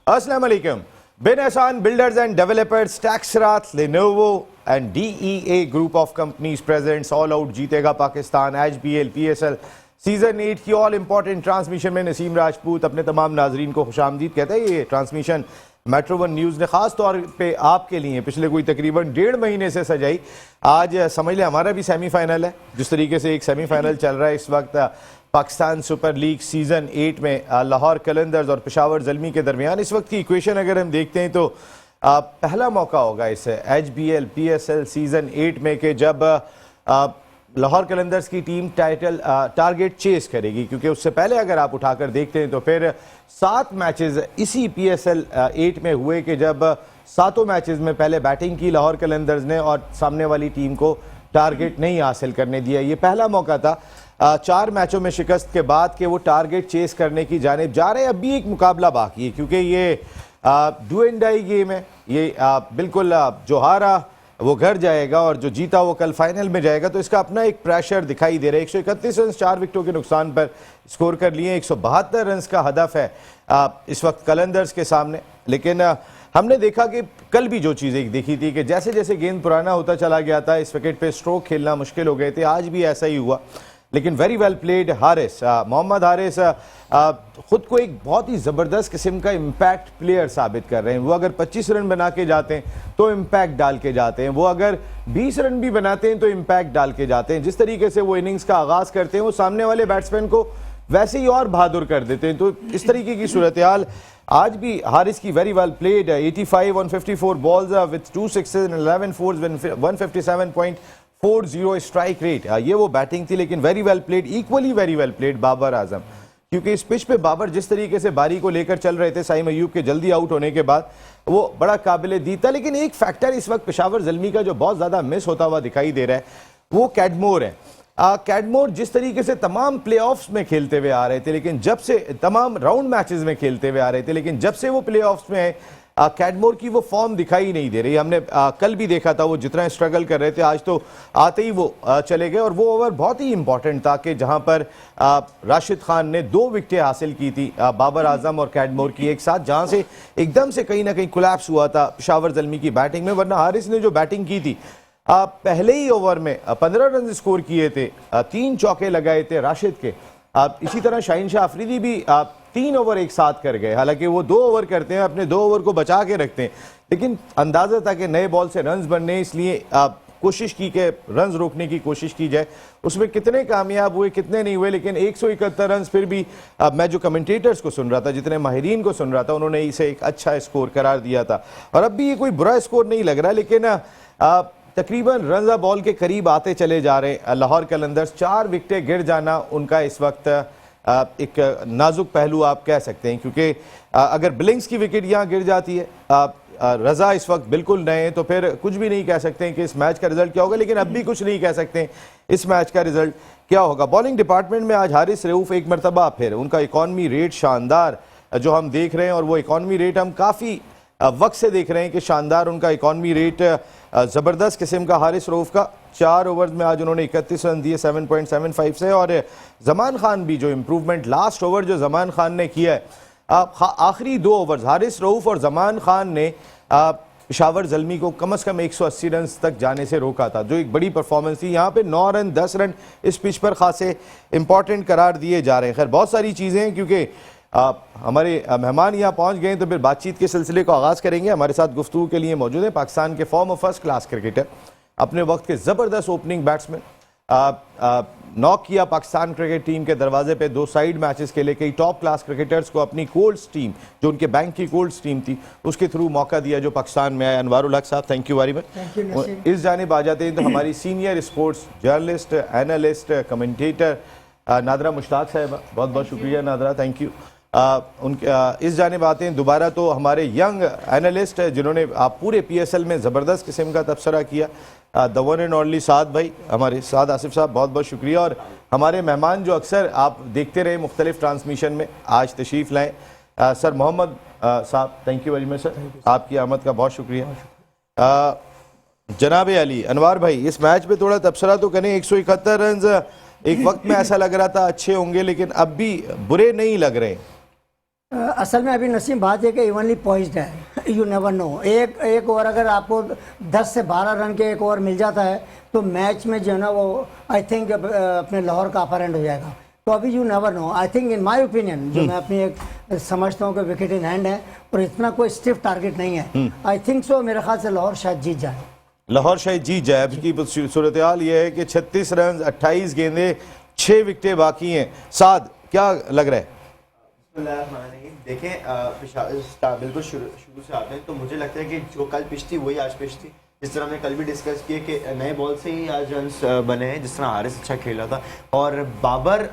अस्सलाम वालेकुम। Bin Ehsan builders and developers, टैक्सरात, Lenovo and DEA group of companies presents all out जीतेगा पाकिस्तान HBL PSL सीजन 8 की ऑल इंपॉर्टेंट ट्रांसमिशन में नसीम राजपूत अपने तमाम नाजरीन को खुशामदीद कहते हैं। ये ट्रांसमिशन मेट्रो वन न्यूज़ ने ख़ास तौर पे आपके लिए पिछले कोई तकरीबन 1.5 महीने से सजाई। आज समझ लें हमारा भी सेमीफाइनल है। जिस तरीके से एक सेमीफाइनल चल रहा है इस वक्त पाकिस्तान सुपर लीग सीज़न 8 में लाहौर कलंदर्स और पेशावर ज़ल्मी के दरमियान, इस वक्त की इक्वेशन अगर हम देखते हैं तो पहला मौका होगा इस HBL PSL सीज़न 8 में कि जब लाहौर कलंदर्स की टीम टारगेट चेस करेगी, क्योंकि उससे पहले अगर आप उठाकर देखते हैं तो फिर 7 मैचेस इसी PSL 8 में हुए कि जब 7 मैचेस में पहले बैटिंग की लाहौर कलंदर्स ने और सामने वाली टीम को टारगेट नहीं हासिल करने दिया। ये पहला मौका था 4 मैचों में शिकस्त के बाद कि वो टारगेट चेस करने की जानिब जा रहे हैं। अब भी एक मुकाबला बाकी है क्योंकि ये डू एंड डाई गेम है। ये बिल्कुल जो हारा वो घर जाएगा और जो जीता वो कल फाइनल में जाएगा, तो इसका अपना एक प्रेशर दिखाई दे रहा है। 131 रन 4 विकेटों के नुकसान पर स्कोर कर लिए। 172 रन का हदफ है इस वक्त कलंदर्स के सामने। लेकिन हमने देखा कि कल भी जो चीज़ें देखी थी कि जैसे जैसे गेंद पुराना होता चला गया था, इस विकेट पे स्ट्रोक खेलना मुश्किल हो गए थे। आज भी ऐसा ही हुआ, लेकिन very well played Haris, Mohammad Haris खुद को एक बहुत ही ज़बरदस्त किस्म का इम्पैक्ट प्लेयर साबित कर रहे हैं। वो अगर 25 रन बना के जाते हैं तो इम्पैक्ट डाल के जाते हैं, वो अगर 20 रन भी बनाते हैं तो इम्पैक्ट डाल के जाते हैं। जिस तरीके से वो इनिंग्स का आगाज़ करते हैं वो सामने वाले बैट्समैन को वैसे ही और बहादुर कर देते हैं। तो इस तरीके की सूरत हाल आज भी हारिस की very well played. 85 on 54 balls with 2 sixes and 11 fours, 157.40 strike rate. ये वो बैटिंग थी, लेकिन very well played, equally very well played Babar Azam. क्योंकि इस पिच पे बाबर जिस तरीके से बारी को लेकर चल रहे थे साइम अयूब के जल्दी आउट होने के बाद, वो बड़ा काबिल दीद था। लेकिन एक फैक्टर इस वक्त पेशावर ज़ल्मी का जो बहुत ज़्यादा मिस होता हुआ दिखाई दे रहा है वो कैडमोर है। कैडमोर जिस तरीके से तमाम प्लेऑफ्स में खेलते हुए आ रहे थे, लेकिन जब से तमाम राउंड मैचेस में खेलते हुए आ रहे थे, लेकिन जब से वो प्लेऑफ्स में कैडमोर की वो फॉर्म दिखाई नहीं दे रही। हमने कल भी देखा था वो जितना स्ट्रगल कर रहे थे, आज तो आते ही वो चले गए। और वो ओवर बहुत ही इंपॉर्टेंट था कि जहां पर राशिद खान ने 2 विकेटें हासिल की थी बाबर आजम और कैडमोर की एक साथ, जहां से एकदम से कहीं ना कहीं कोलैप्स हुआ था पेशावर ज़ल्मी की बैटिंग में। वरना हारिस ने जो बैटिंग की थी, पहले ही ओवर में 15 रन स्कोर किए थे, 3 चौके लगाए थे राशिद के। इसी तरह शाहीन शाह अफरीदी भी 3 ओवर एक साथ कर गए। हालांकि वो 2 ओवर करते हैं, अपने 2 ओवर को बचा के रखते हैं, लेकिन अंदाजा था कि नए बॉल से रन्स बनने, इसलिए कोशिश की कि रन्स रोकने की कोशिश की जाए। उसमें कितने कामयाब हुए कितने नहीं हुए, लेकिन 171 रन फिर भी मैं जो कमेंटेटर्स को सुन रहा था, जितने माहिरीन को सुन रहा था, उन्होंने इसे एक अच्छा स्कोर करार दिया था। और अब भी ये कोई बुरा स्कोर नहीं लग रहा, लेकिन तकरीबन रन बॉल के करीब आते चले जा रहे लाहौर कलंदर्स। 4 विकेटें गिर जाना उनका इस वक्त एक नाजुक पहलू आप कह सकते हैं, क्योंकि अगर बिलिंग्स की विकेट यहाँ गिर जाती है, रजा इस वक्त बिल्कुल नए हैं, तो फिर कुछ भी नहीं कह सकते हैं कि इस मैच का रिजल्ट क्या होगा। लेकिन अब भी कुछ नहीं कह सकते इस मैच का रिजल्ट क्या होगा। बॉलिंग डिपार्टमेंट में आज हारिस रऊफ एक मरतबा फिर उनका इकॉनमी रेट शानदार जो हम देख रहे हैं, और वो इकॉनमी रेट हम काफ़ी वक्त से देख रहे हैं कि शानदार उनका इकॉनमी रेट ज़बरदस्त किस्म का हारिस रऊफ का। 4 ओवर्स में आज उन्होंने 31 रन दिए 7.75 से। और जमान खान भी जो इम्प्रूवमेंट लास्ट ओवर जो जमान खान ने किया है, आखिरी 2 ओवर्स हारिस रऊफ और जमान खान ने पेशावर ज़ल्मी को कम से कम 180 रन तक जाने से रोका था, जो एक बड़ी परफॉर्मेंस थी। यहाँ पे 9 रन 10 रन इस पिच पर खासे इंपॉर्टेंट करार दिए जा रहे हैं। खैर बहुत सारी चीज़ें हैं, क्योंकि हमारे मेहमान यहाँ पहुँच गए हैं, तो फिर बातचीत के सिलसिले को आगाज़ करेंगे। हमारे साथ गुफ्तगू के लिए मौजूद है पाकिस्तान के फॉर्मर फर्स्ट क्लास क्रिकेटर, अपने वक्त के ज़बरदस्त ओपनिंग बैट्समैन, नॉक किया पाकिस्तान क्रिकेट टीम के दरवाजे पे 2 साइड मैचेस के लिए। कई टॉप क्लास क्रिकेटर्स को अपनी कोल्ड्स टीम, जो उनके बैंक की कोल्ड्स टीम थी, उसके थ्रू मौका दिया जो पाकिस्तान में आए। अनवारुल हक साहब, थैंक यू वेरी मच। इस जानिब आ जाते हैं तो हमारी senior sports journalist, analyst, commentator NADRA Mushtaq साहब, बहुत बहुत शुक्रिया नादरा, थैंक यू। उनके इस जानिब आते हैं दोबारा तो हमारे यंग एनालिस्ट जिन्होंने पूरे PSL में ज़बरदस्त किस्म का तबसरा किया, द वन एंड ओनली साद भाई, हमारे साद आसिफ साहब, बहुत बहुत शुक्रिया। और हमारे मेहमान जो अक्सर आप देखते रहे मुख्तलिफ ट्रांसमिशन में, आज तशरीफ़ लाएँ, सर मोहम्मद साहब, thank you very much sir, आपकी आमद का बहुत शुक्रिया। जनाब अली अनवार भाई, इस मैच पे थोड़ा तबसरा तो करें। 171 रन एक वक्त में ऐसा लग रहा था अच्छे होंगे, लेकिन अब भी बुरे नहीं लग रहे। असल में अभी नसीम बात है कि इवनली पॉइज्ड है, यू नेवर नो। एक ओवर अगर आपको 10 से 12 रन के एक ओवर मिल जाता है तो मैच में जो है ना वो आई थिंक अपने लाहौर का अपर एंड हो जाएगा। तो अभी you never know. I think in my opinion, जो मैं अपनी एक समझता हूँ कि विकेट इन हैंड है और इतना कोई स्टिफ टारगेट नहीं है, आई थिंक सो मेरे ख्याल से लाहौर शायद जीत जाए। लाहौर शायद जीत जाए। अब की सूरत हाल ये है कि 36 रन 28 गेंदे 6 विकेटें बाकी हैं। साद क्या लग रहा है? देखें बिल्कुल शुरू से आते हैं तो मुझे लगता है कि जो कल पिच थी वही आज पिच थी। जिस तरह हमने कल भी डिस्कस किए कि नए बॉल से ही आज रन्स बने हैं, जिस तरह हारिस अच्छा खेला था। और बाबर,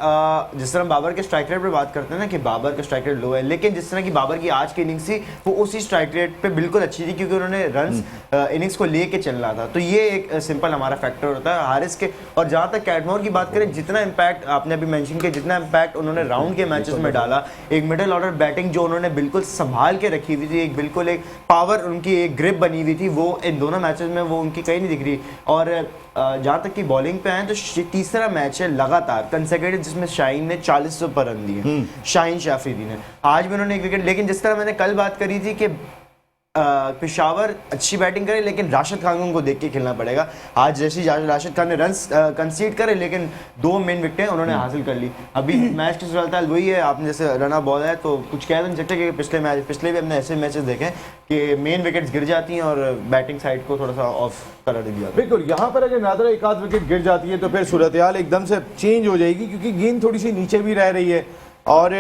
जिस तरह बाबर के स्ट्राइक रेट पे बात करते हैं ना कि बाबर का स्ट्राइक रेट लो है, लेकिन जिस तरह की बाबर की आज की इनिंग्स थी वो उसी स्ट्राइक रेट पे बिल्कुल अच्छी थी क्योंकि उन्होंने रन्स इनिंग्स को लेके चलना था। तो ये एक सिंपल हमारा फैक्टर होता है हारिस के। और जहाँ तक कैटमोर की बात करें, जितना इम्पैक्ट आपने अभी मेंशन किया, जितना इम्पैक्ट उन्होंने राउंड के मैचेस में डाला, एक मिडिल ऑर्डर बैटिंग जो उन्होंने बिल्कुल संभाल के रखी हुई थी, एक बिल्कुल एक पावर उनकी एक ग्रिप बनी हुई थी, वो इन दोनों मैचेस में वो उनकी नहीं दिख रही। और जहां तक कि बॉलिंग पे आए तो तीसरा मैच है लगातार कंसेक्यूटिव जिसमें शाहीन ने 40 से ऊपर रन दिए, शाहीन शाफरीदी ने। आज भी उन्होंने एक विकेट, लेकिन जिस तरह मैंने कल बात करी थी कि पेशावर अच्छी बैटिंग करे लेकिन राशिद खान को उनको देख के खेलना पड़ेगा। आज जैसे राशिद खान ने रन्स कंसीड करे लेकिन 2 मेन विकेटें उन्होंने हासिल कर ली। अभी मैच की सूरत हाल वही है, आपने जैसे रन बॉल है तो कुछ कह नहीं सकते कि पिछले भी हमने ऐसे मैचेस देखे कि मेन विकेट्स गिर जाती हैं और बैटिंग साइड को थोड़ा सा ऑफ करा दिया। बिल्कुल, यहाँ पर अगर नादरा एक आध विकेट गिर जाती है तो फिर सूरत हाल एकदम से चेंज हो जाएगी क्योंकि गेंद थोड़ी सी नीचे भी रह रही है। और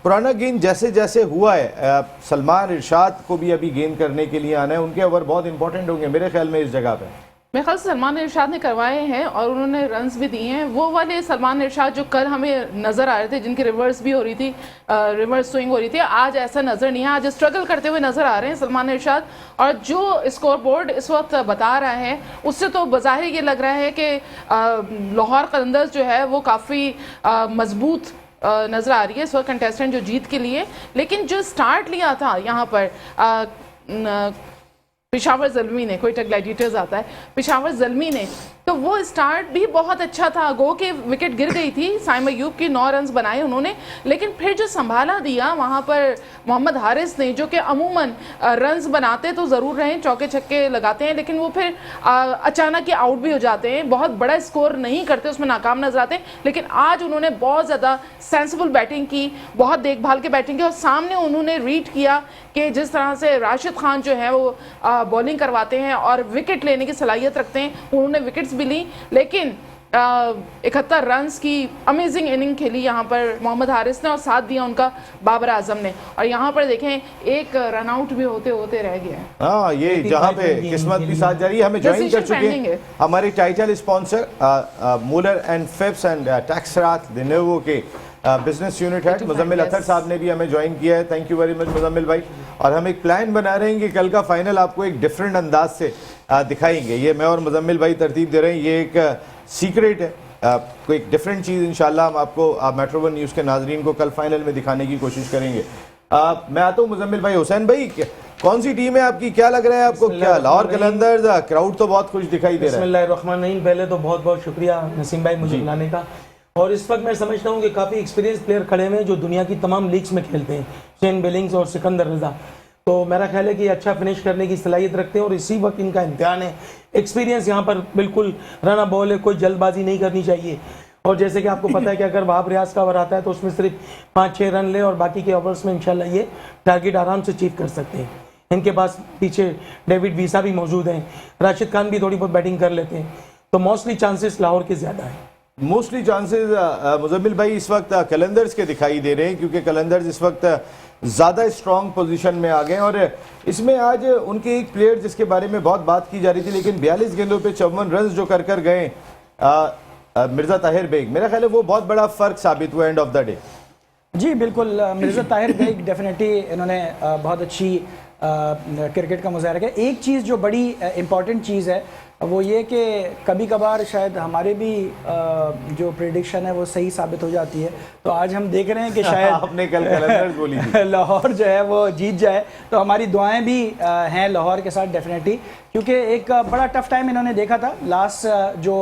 पुराना गेंद जैसे जैसे हुआ है, सलमान इरशाद को भी अभी गेंद करने के लिए आना है, उनके ओवर बहुत इंपॉर्टेंट होंगे मेरे ख्याल में इस जगह पे। मेरे ख्याल से सलमान इरशाद ने करवाए हैं और उन्होंने रन्स भी दिए हैं। वो वाले सलमान इरशाद जो कल हमें नज़र आ रहे थे, जिनकी रिवर्स भी हो रही थी, रिवर्स स्विंग हो रही थी, आज ऐसा नज़र नहीं है। आज स्ट्रगल करते हुए नज़र आ रहे हैं सलमान इरशाद। और जो स्कोर बोर्ड इस वक्त बता रहा है उससे तो बज़ाहिर ये लग रहा है कि लाहौर कलंदर्स जो है वो काफ़ी मजबूत नज़र आ रही है इस वक्त कंटेस्टेंट जो जीत के लिए। लेकिन जो स्टार्ट लिया था यहाँ पर पेशावर ज़ल्मी ने, कोयटा ग्लैडिएटर्स आता है, पेशावर ज़ल्मी ने, तो वो स्टार्ट भी बहुत अच्छा था। गो के विकेट गिर गई थी, साइम अयूब की 9 रन्स बनाए उन्होंने, लेकिन फिर जो संभाला दिया वहाँ पर मोहम्मद हारिस ने, जो कि अमूमन रन्स बनाते तो ज़रूर रहे, चौके छक्के लगाते हैं, लेकिन वो फिर अचानक ही आउट भी हो जाते हैं, बहुत बड़ा स्कोर नहीं करते, उसमें नाकाम नजर आते हैं। लेकिन आज उन्होंने बहुत ज़्यादा सेंसिबल बैटिंग की, बहुत देखभाल के बैटिंग की और सामने उन्होंने रीड किया कि जिस तरह से राशिद खान जो है वो बॉलिंग करवाते हैं और विकेट लेने की सलाहियत रखते हैं, उन्होंने विकेट्स भी ली। लेकिन 71 रन्स की अमेजिंग इनिंग खेली यहाँ पर मोहम्मद हारिस ने और साथ दिया उनका बाबर आजम ने। और यहाँ पर देखें एक रन आउट भी होते होते रह गया। हाँ, ये जहाँ पे किस्मत भी साथ जा रही है। हमें ज्वाइन कर चुके हैं हमारे title sponsor Muller and Phipps and टैक्सरात लिनोवो के business unit head Muzammil Athar साहब ने भी हमें ज्वाइन किया है। Thank you very much Muzammil भाई। और हम एक प्लान बना रहे हैं कि कल का फाइनल आपको एक डिफरेंट अंदाज से दिखाएंगे। ये मैं और मुजम्मिल भाई तरतीब दे रहे हैं, ये एक सीक्रेट है, कोई एक डिफरेंट चीज़ इंशाल्लाह हम आपको मेट्रो वन न्यूज़ के नाजरीन को कल फाइनल में दिखाने की कोशिश करेंगे। मैं आता हूँ मुजम्मिल भाई। हुसैन भाई, कौन सी टीम है आपकी, क्या लग रहा है आपको? क्या लाहौर कलंदर्स? क्राउड तो बहुत खुश दिखाई दे रहा है। बिस्मिल्लाहिर्रहमानिर्रहीम। पहले तो बहुत बहुत शुक्रिया नसीम भाई मुझे बुलाने का। और इस वक्त मैं समझता हूँ कि काफ़ी एक्सपीरियंस प्लेयर खड़े हुए हैं जो दुनिया की तमाम लीग्स में खेलते हैं, शेन बिलिंग्स और सिकंदर रजा। तो मेरा ख्याल है कि अच्छा फिनिश करने की सलाहियत रखते हैं और इसी वक्त इनका इम्तिहान है। एक्सपीरियंस यहाँ पर बिल्कुल रन बॉल है, कोई जल्दबाजी नहीं करनी चाहिए। और जैसे कि आपको पता है कि अगर वहाब रियाज का ओवर आता है तो उसमें सिर्फ 5-6 रन ले और बाकी के ओवर्स में इंशाल्लाह ये टारगेट आराम से अचीव कर सकते हैं। इनके पास पीछे डेविड वीसा भी मौजूद हैं, राशिद खान भी थोड़ी बहुत बैटिंग कर लेते हैं, तो मोस्टली चांसेस लाहौर के ज़्यादा है। मोस्टली चांसेस मुजम्मिल भाई इस वक्त कलंदर्स के दिखाई दे रहे हैं क्योंकि कलंदर्स इस वक्त ज़्यादा स्ट्रॉन्ग पोजीशन में आ गए। और इसमें आज उनके एक प्लेयर जिसके बारे में बहुत बात की जा रही थी लेकिन 42 गेंदों पे 54 रन जो कर गए, मिर्ज़ा ताहिर बेग, मेरा ख्याल है वो बहुत बड़ा फ़र्क साबित हुआ एंड ऑफ द डे। जी बिल्कुल, मिर्ज़ा ताहिर बेग डेफिनेटली इन्होंने बहुत अच्छी क्रिकेट का मुजाहरा किया। एक चीज़ जो बड़ी इंपॉर्टेंट चीज़ है वो ये कि कभी कभार शायद हमारे भी जो प्रेडिक्शन है वो सही साबित हो जाती है। तो आज हम देख रहे हैं कि शायद आपने कल कलंदर्स बोली थी लाहौर जो है वो जीत जाए, तो हमारी दुआएं भी हैं लाहौर के साथ डेफिनेटली, क्योंकि एक बड़ा टफ टाइम इन्होंने देखा था लास्ट जो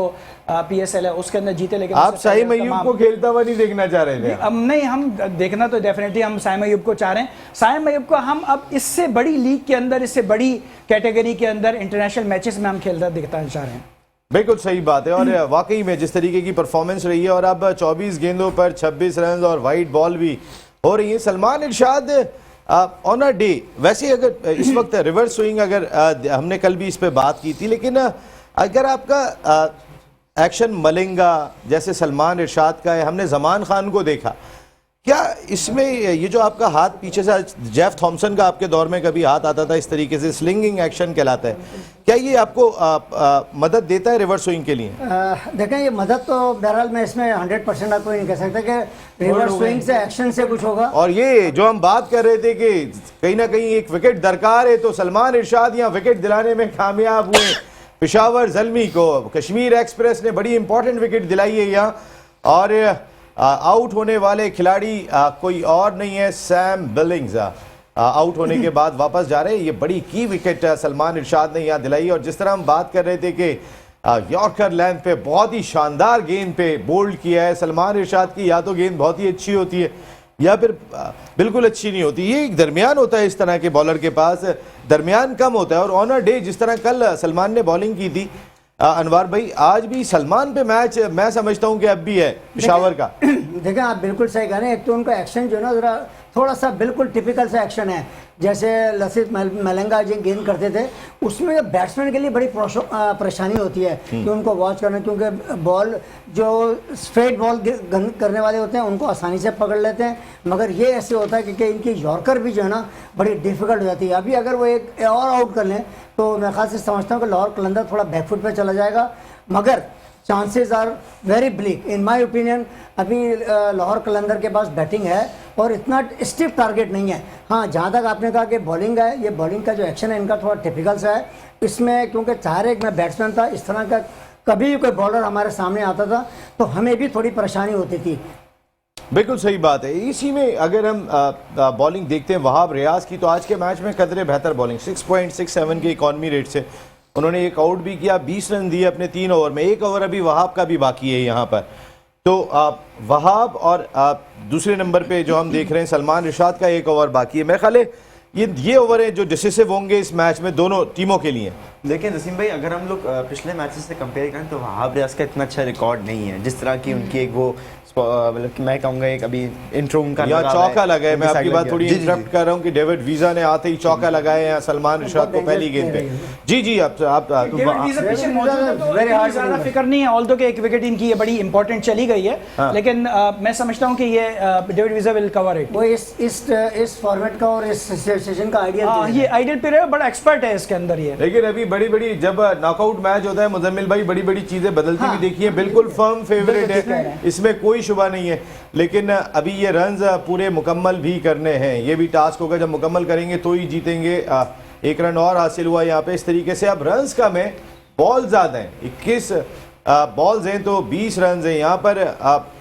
PSL है उसके अंदर जीते, लेकिन आप उससे साइम पहले अय्यूब तमाम- को खेलता हुआ नहीं देखना चाह रहे थे? नहीं, हम देखना तो डेफिनेटली हम साइम अय्यूब को चाह रहे हैं। साइम अय्यूब को हम अब इससे बड़ी लीग के अंदर, इससे बड़ी कैटेगरी के अंदर इंटरनेशनल मैचेस में हम खेलता दिखता चाह रहे हैं। बिल्कुल सही बात है। और वाकई में जिस तरीके की परफॉर्मेंस रही है, और अब 24 गेंदों पर 26 रन और वाइड बॉल भी हो रही है। सलमान इरशाद ऑन अ डे, वैसे अगर इस वक्त रिवर्स स्विंग, अगर हमने कल भी इस पे बात की थी, लेकिन अगर आपका एक्शन मलिंगा जैसे सलमान इरशाद का है, हमने जमान खान को देखा, क्या इसमें ये जो आपका हाथ पीछे से, जेफ थॉमसन का आपके दौर में कभी हाथ आता था इस तरीके से, स्लिंगिंग एक्शन कहलाता है, क्या ये आपको मदद देता है रिवर्स स्विंग के लिए? देखें, ये मदद तो बहरहाल मैं इसमें 100% आपको नहीं कह सकता कि रिवर्स स्विंग से, एक्शन से कुछ होगा। और ये जो हम बात कर रहे थे कि कहीं ना कहीं एक विकेट दरकार है, तो सलमान इरशाद यहाँ विकेट दिलाने में कामयाब हुए। पेशावर ज़ल्मी को कश्मीर एक्सप्रेस ने बड़ी इंपॉर्टेंट विकेट दिलाई है यहाँ, और आउट होने वाले खिलाड़ी कोई और नहीं है, सैम बिलिंग्स आउट होने के बाद वापस जा रहे हैं। ये बड़ी की विकेट सलमान इरशाद ने यहाँ दिलाई। और जिस तरह हम बात कर रहे थे कि यॉर्कर लेंथ पे बहुत ही शानदार गेंद पे बोल्ड किया है सलमान इरशाद की, या तो गेंद बहुत ही अच्छी होती है या फिर बिल्कुल अच्छी नहीं होती। ये एक दरमियान होता है, इस तरह के बॉलर के पास दरमियान कम होता है। और ऑन अ डे जिस तरह कल सलमान ने बॉलिंग की थी, अनवार भाई, आज भी सलमान पे मैच मैं समझता हूं कि अब भी है पेशावर का। देखें, आप बिल्कुल सही कह रहे हैं। एक तो उनका एक्शन जो है ना, जरा थोड़ा सा बिल्कुल टिपिकल सा एक्शन है, जैसे लसित मलिंगा जो गेंद करते थे, उसमें बैट्समैन के लिए बड़ी परेशानी होती है कि उनको वॉच करना, क्योंकि बॉल जो स्ट्रेट बॉल करने वाले होते हैं उनको आसानी से पकड़ लेते हैं, मगर ये ऐसे होता है कि इनकी यॉर्कर भी जो है ना बड़ी डिफिकल्ट हो जाती है। अभी अगर वो एक और आउट कर लें तो मैं खास से समझता हूँ कि लाहौर कलंदर थोड़ा बैकफुट पे चला जाएगा, मगर chances are very bleak in my opinion. अभी लाहौर कलंदर के पास बैटिंग है और इतना स्टिफ टारगेट नहीं है। हाँ, जहाँ तक आपने कहा कि बॉलिंग है, ये बॉलिंग का जो एक्शन है इनका थोड़ा टिपिकल सा है इसमें, क्योंकि चाहे एक मैं बैट्समैन था, इस तरह का कभी भी कोई बॉलर हमारे सामने आता था तो हमें भी थोड़ी परेशानी होती थी। बिल्कुल सही बात है। इसी में अगर हम बॉलिंग देखते हैं वहाब रियाज की, तो आज के मैच में कदरे बेहतर बॉलिंग, 6.67 के इकॉनमी रेट से उन्होंने एक आउट भी किया, 20 रन दिए अपने 3 ओवर में। एक ओवर अभी वहाब का भी बाकी है यहाँ पर। तो वहाब और दूसरे नंबर पे जो हम देख रहे हैं सलमान इरशाद का एक ओवर बाकी है। मेरे ख्याल है ये ओवर है जो डिसिसिव होंगे इस मैच में दोनों टीमों के लिए। लेकिन नसीम भाई, अगर हम लोग पिछले मैचेस से कंपेयर करें तो वहाब रियाज का इतना अच्छा रिकॉर्ड नहीं है, जिस तरह की उनकी एक वो मतलब कि मैं कहूंगा एक अभी इंट्रो उनका चौका लगा है। मैं आपकी बात थोड़ी इंटरप्ट कर रहा हूं कि डेविड वीजा ने आते ही चौका लगाए हैं सलमान इरशाद को पहली गेंद पे। जी जी, आप डेविड वीजा पीछे मौजूद है तो इतनी ज्यादा फिक्र नहीं है, ऑल्दो कि एक विकेट इनकी ये बड़ी इंपॉर्टेंट चली गई है, लेकिन मैं समझता हूं कि ये David visa will cover it. वो इस फॉर्मेट का और इस सेशन का आइडिया, ये आइडियल प्लेयर है, बड़ा एक्सपर्ट है इसके अंदर ये। लेकिन अभी बड़ी जब नॉकआउट मैच होता है मुजम्मिल भाई, बड़ी चीजें बदलती हुई देखी है। बिल्कुल फर्म फेवरेट है, इसमें कोई शुबा नहीं है। लेकिन अभी ये रन्स पूरे मुकम्मल भी करने हैं, ये भी टास्क होगा, जब मुकम्मल करेंगे तो ही जीतेंगे। एक रन और हासिल हुआ यहाँ पे। इस तरीके से अब रन्स कम है, बॉल ज्यादा है, 21 बॉल्स हैं तो 20 रन हैं यहाँ पर।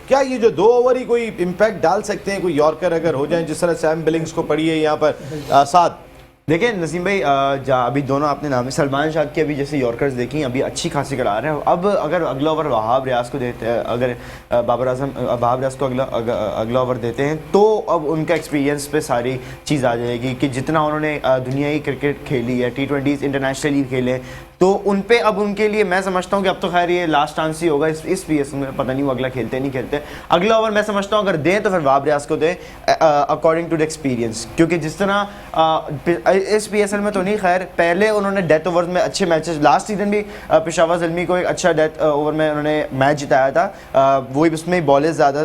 क्या ये जो 2 ओवर ही कोई इम्पैक्ट डाल सकते हैं, कोई यॉर्कर अगर हो जाए जिस तरह सैम बिलिंग्स को पड़ी है यहाँ पर 7? देखिए नसीम भाई, अभी दोनों आपने नाम है सलमान शाह की, अभी जैसे यॉर्कर्स देखी अभी अच्छी खासी करा रहे हैं। अब अगर अगला ओवर वहाब रियाज को देते हैं, अगर वहाब रियाज को अगला ओवर देते हैं तो अब उनका एक्सपीरियंस पे सारी चीज़ आ जाएगी कि जितना उन्होंने दुनियाई क्रिकेट खेली है, T20s इंटरनेशनली खेले, तो उन पे अब उनके लिए मैं समझता हूँ कि अब तो खैर ये लास्ट चांस ही होगा इस PSL में। पता नहीं वो अगला खेलते नहीं खेलते। अगला ओवर मैं समझता हूँ अगर दें तो फिर वहाब रियाज को दें अकॉर्डिंग टू द एक्सपीरियंस, क्योंकि जिस तरह इस PSL में तो नहीं, खैर पहले उन्होंने डेथ ओवर में अच्छे मैचेस, लास्ट सीजन भी पेशावर ज़ल्मी को एक अच्छा डेथ ओवर में उन्होंने मैच जिताया था। वही उसमें बॉलें ज़्यादा,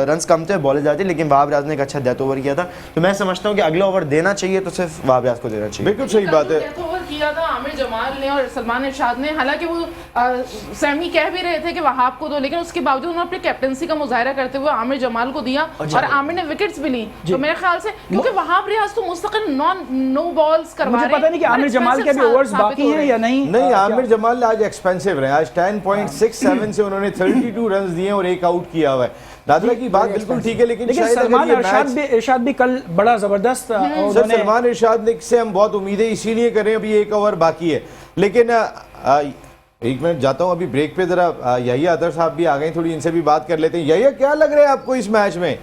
रन्स कम थे, बॉलें ज़्यादा थी, लेकिन वहाब रियाज ने एक अच्छा डेथ ओवर किया था। तो मैं समझता हूँ कि अगला ओवर देना चाहिए तो सिर्फ वहाब रियाज को देना चाहिए। बिल्कुल सही बात है। किया था आमिर जमाल ने और सलमान इरशाद ने, हालांकि वो सैमी कह भी रहे थे कि वहाब को दो, लेकिन उसके बावजूद उन्होंने अपनी कैप्टनसी का मुजाहरा करते हुए आमिर जमाल को दिया और आमिर ने विकेट्स भी ली। तो मेरे ख्याल से क्योंकि वहाब रियाज तो मुस्तकिल नो बॉल्स करवा रहे हैं, मुझे पता नहीं कि आमिर जमाल के भी ओवर्स बाकी हैं या नहीं। आमिर जमाल आज एक्सपेंसिव रहे, आज 10.67 से उन्होंने 32 रन दिए और एक आउट किया हुआ है। नादरा की बात बिल्कुल ठीक है, लेकिन सलमान इरशाद भी कल बड़ा जबरदस्त सलमान इरशाद से हम बहुत उम्मीदें इसीलिए कर रहे हैं, अभी एक ओवर बाकी है। लेकिन एक मिनट जाता हूं अभी ब्रेक पे, जरा यहिया अतर साहब भी आ गए, थोड़ी इनसे भी बात कर लेते हैं। यहिया, क्या लग रहा है आपको इस मैच में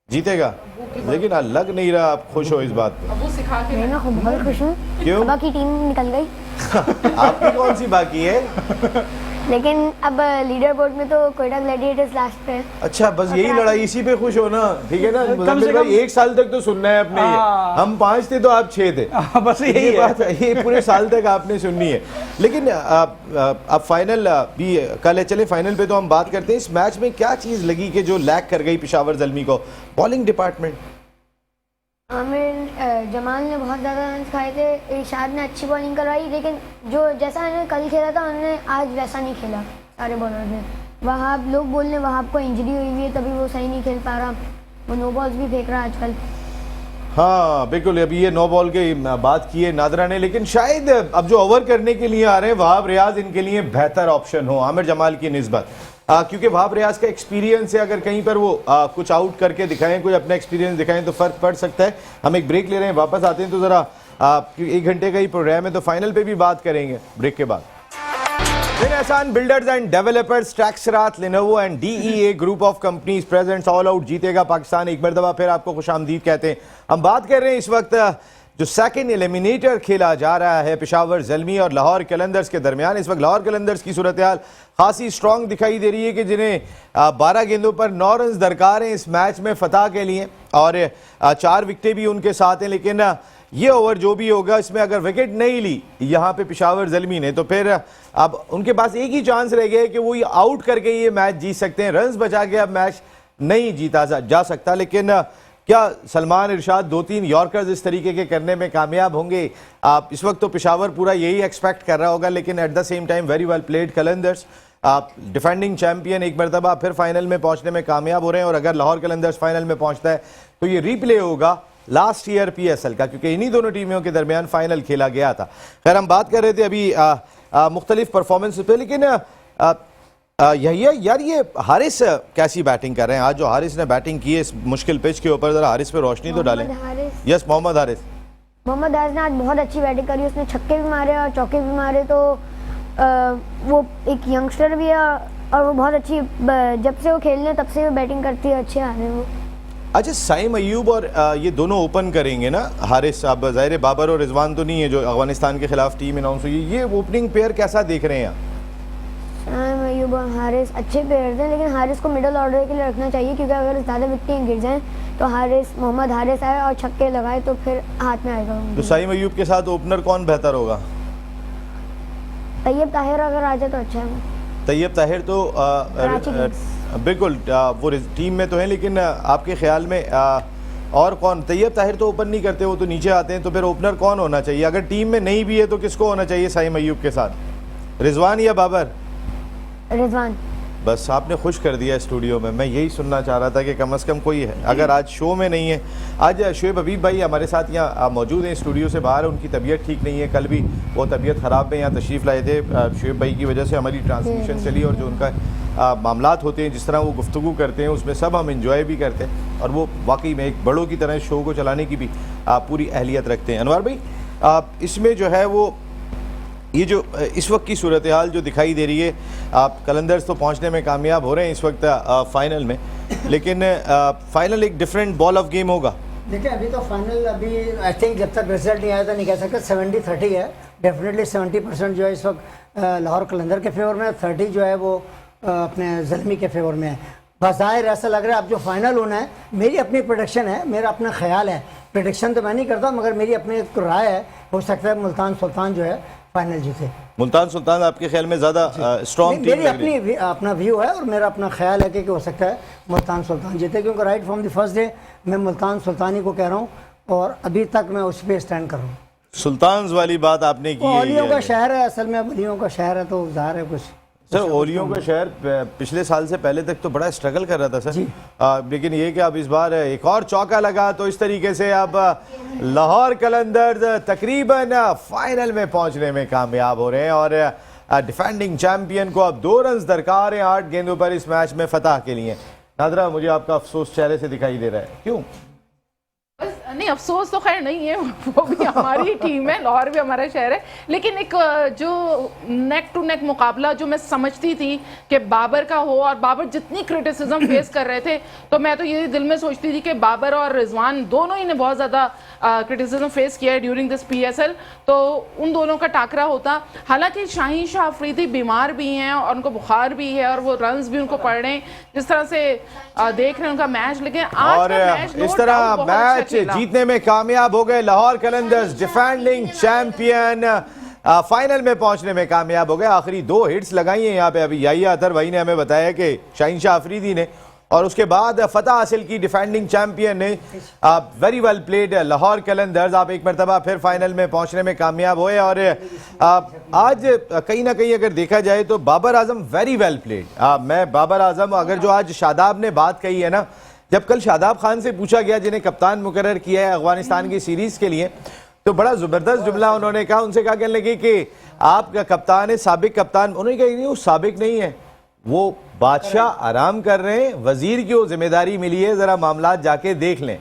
जीतेगा? लेकिन लग नहीं रहा आप खुश हो इस बात पे। वो सिखा के मैं बहुत खुश हूँ, क्यों? बाकी टीम निकल गई आपकी कौन सी बाकी है? लेकिन अब लीडर बोर्ड में तो कोयटा ग्लैडिएटर्स लास्ट पे है। अच्छा, बस यही लड़ाई, इसी पे खुश हो ना, ठीक है ना मुजम्मिल भाई? एक साल तक तो सुनना है अपने, हम 5 थे तो आप 6 थे, बस यही बात है, ये पूरे साल तक आपने सुननी है। लेकिन अब फाइनल भी कल है, चले फाइनल पे तो हम बात करते हैं। इस मैच में क्या चीज़ लगी कि जो लैक कर गई पेशावर ज़ल्मी को? Bowling department. आमिर जमाल ने बहुत ज़्यादा रन खाए थे, इरशाद ने अच्छी बॉलिंग करवाई, लेकिन जो जैसा उन्होंने कल खेला था उन्होंने आज वैसा नहीं खेला सारे बॉलर ने। वहाब, लोग बोल रहे वहाब को इंजरी हुई हुई है तभी वो सही नहीं खेल पा रहा, वो नो बॉल्स भी फेंक रहा है आजकल। हाँ बिल्कुल, अभी ये नो बॉल की बात की है नादरा ने, लेकिन शायद अब जो ओवर करने के लिए आ रहे हैं वहाब रियाज इनके लिए बेहतर ऑप्शन हो आमिर जमाल की निस्बत, क्योंकि वहाब रियाज का एक्सपीरियंस है, अगर कहीं पर वो कुछ आउट करके दिखाएं, कोई अपना एक्सपीरियंस दिखाएं तो फर्क पड़ सकता है। हम एक ब्रेक ले रहे हैं, वापस आते हैं तो ज़रा 1 घंटे का ही प्रोग्राम है तो फाइनल पे भी बात करेंगे ब्रेक के बाद। एहसान बिल्डर्स एंड डेवलपर्स, ट्रैक्सरात, Lenovo and DEA group of companies presents all out जीतेगा पाकिस्तान। एक मरतबा फिर आपको खुशामदीद कहते हैं। हम बात कर रहे हैं इस वक्त जो सेकंड एलिमिनेटर खेला जा रहा है पेशावर ज़ल्मी और लाहौर कलंदर्स के दरमियान। इस वक्त लाहौर कलंदर्स की सूरत हाल खासी स्ट्रॉन्ग दिखाई दे रही है कि जिन्हें 12 गेंदों पर 9 रन दरकार हैं इस मैच में फतह के लिए, और 4 विकेटें भी उनके साथ हैं। लेकिन ये ओवर जो भी होगा इसमें अगर विकेट नहीं ली यहाँ पे पेशावर ज़ल्मी ने तो फिर अब उनके पास एक ही चांस रह गया है कि वो ये आउट करके ये मैच जीत सकते हैं। रन्स बचा के अब मैच नहीं जीता जा सकता। लेकिन क्या सलमान इरशाद 2-3 यॉर्कर्स इस तरीके के करने में कामयाब होंगे? आप इस वक्त तो पेशावर पूरा यही एक्सपेक्ट कर रहा होगा, लेकिन at the same time very well played Qalandars, आप डिफेंडिंग चैंपियन एक मरतबा फिर फाइनल में पहुंचने में कामयाब हो रहे हैं। और अगर लाहौर कलंदर्स फाइनल में पहुंचता है तो ये रीप्ले होगा लास्ट ईयर PSL का, क्योंकि इन्हीं दोनों टीमों के दरमियान फाइनल खेला गया था। खैर हम बात कर रहे थे अभी मुख्तलिफ परफॉर्मेंस पे, लेकिन यार ये हारिस कैसी बैटिंग कर रहे हैं? आज जो हारिस ने बैटिंग की है इस मुश्किल पिच के ऊपर, जरा हारिस पे रोशनी तो डालें। यस, मोहम्मद हारिस ने आज बहुत अच्छी बैटिंग करी, उसने छक्के भी मारे और चौके भी मारे, तो वो एक यंगस्टर भी है और वो बहुत अच्छी, जब से वो खेलने तब से वो बैटिंग करती है, अच्छे आ रहे हैं वो। अच्छा, साइम अयूब और ये दोनों ओपन करेंगे ना हारिस? अब ज़ाहिर बाबर और रिजवान तो नहीं है जो अफगानिस्तान के खिलाफ टीम अनाउंस हुई, ये ओपनिंग पेयर कैसा देख रहे हैं आप? साइम अयूब और हारिस अच्छे प्लेयर थे, लेकिन हारिस को मिडल ऑर्डर के लिए रखना चाहिए, क्योंकि अगर ज़्यादा विकेटें गिर जाएं तो मोहम्मद हारिस आए और छक्के लगाए तो फिर हाथ में आएगा। तो साइम अयूब के साथ ओपनर कौन बेहतर होगा? तैयब ताहिर अगर आ जाए तो अच्छा है। तैयब ताहिर तो बिल्कुल वो टीम में तो है, लेकिन आपके ख्याल में और कौन? तैयब ताहिर तो ओपन नहीं करते, वो तो नीचे आते हैं, तो फिर ओपनर कौन होना चाहिए? अगर टीम में नहीं भी है तो किसको होना चाहिए साइम अयूब के साथ? रिजवान या बाबर? रिजवान। बस आपने खुश कर दिया स्टूडियो में, मैं यही सुनना चाह रहा था कि कम से कम कोई है। अगर आज शो में नहीं है, आज शुएब हबीब भाई हमारे साथ यहाँ मौजूद हैं, स्टूडियो से बाहर, उनकी तबीयत ठीक नहीं है, कल भी वो तबीयत ख़राब में यहाँ तशरीफ़ लाए थे। शुएब भाई की वजह से हमारी ट्रांसमिशन चली, और जो उनका मामलात होते हैं, जिस तरह वो गुफ्तगू करते हैं, उसमें सब हम इंजॉय भी करते हैं, और वो वाकई में एक बड़ों की तरह शो को चलाने की भी पूरी अहलियत रखते हैं। अनवर भाई, इसमें जो है वो ये जो इस वक्त की सूरत हाल जो दिखाई दे रही है, आप कलंदर्स तो पहुंचने में कामयाब हो रहे हैं इस वक्त फाइनल में, लेकिन फाइनल एक डिफरेंट बॉल ऑफ गेम होगा। देखिए अभी तो फाइनल, अभी आई थिंक जब तक रिजल्ट नहीं आया तो नहीं कह सकते। 70-30 है, डेफिनेटली 70% जो है इस वक्त लाहौर कलंदर के फेवर में, 30 जो है वो अपने ज़ल्मी के फेवर में है। बज़ाहिर ऐसा लग रहा है अब जो फाइनल होना है, मेरी अपनी प्रोडिक्शन है, मेरा अपना ख्याल है, प्रोडिक्शन तो मैं नहीं करता मगर मेरी अपनी एक राय है, हो सकता है मुल्तान सुल्तान जो है फाइनल जीते। मुल्तान सुल्तान आपके ख्याल में ज़्यादा स्ट्रॉन्ग टीम? मेरी अपना व्यू है और मेरा अपना ख्याल है कि हो सकता है मुल्तान सुल्तान जीते, क्योंकि right from the first day मैं मुल्तान सुल्तान ही को कह रहा हूँ और अभी तक मैं उस पर स्टैंड कर रहा हूँ। सुल्तान्स वाली बात आपने की वो है ओलियों ये। का शहर है, असल में ओलियों का शहर है, तो ज़ाहिर है कुछ। सर ओलियों का शहर पिछले साल से पहले तक तो बड़ा स्ट्रगल कर रहा था सर, लेकिन ये कि अब इस बार एक और चौका लगा, तो इस तरीके से अब लाहौर कलंदर्स तकरीबन फाइनल में पहुंचने में कामयाब हो रहे हैं और डिफेंडिंग चैंपियन को अब 2 रन दरकार हैं 8 गेंदों पर इस मैच में फतह के लिए। नादरा, मुझे आपका अफसोस चेहरे से दिखाई दे रहा है, क्यों? नहीं, अफसोस तो खैर नहीं है, वो भी हमारी टीम है, लाहौर भी हमारा शहर है, लेकिन एक जो नेक टू नेक मुकाबला जो मैं समझती थी कि बाबर का हो, और बाबर जितनी क्रिटिसिज्म फेस कर रहे थे, तो मैं तो ये दिल में सोचती थी कि बाबर और रिजवान दोनों ही ने बहुत ज़्यादा क्रिटिसिज्म फेस किया है ड्यूरिंग दिस PSL, तो उन दोनों का टाकरा होता। हालांकि शाहीन शाह अफरीदी बीमार भी हैं और उनको बुखार भी है और वो रन्स भी उनको पड़ रहे हैं, जिस तरह से देख रहे हैं उनका मैच, लेकिन आज और का मैच इस तरह मैच जीतने में कामयाब हो गए Lahore Qalandars, defending champion final में पहुंचने में कामयाब हो गए। आखिरी 2 हिट्स लगाई हैं यहाँ पे, अभी याहिया अतर भाई ने हमें बताया कि शाहीन शाह अफरीदी ने, और उसके बाद फतह हासिल की डिफेंडिंग चैंपियन ने। Very well played Lahore Qalandars, आप एक मरतबा फिर फाइनल में पहुंचने में कामयाब हुए। और आज कहीं ना कहीं अगर देखा जाए तो Babar Azam very well played. मैं बाबर आजम, अगर जो आज शादाब ने बात कही है ना, जब कल शादाब खान से पूछा गया जिन्हें कप्तान मुकर्रर किया है अफगानिस्तान की सीरीज के लिए, तो बड़ा ज़बरदस्त जुमला उन्होंने कहा। उनसे कहा, कहने लगे कि आपका कप्तान है, साबिक कप्तान। उन्होंने कहा नहीं, वो साबिक नहीं है, वो बादशाह आराम कर रहे हैं, वजीर की वो जिम्मेदारी मिली है, ज़रा मामला जाके देख लें।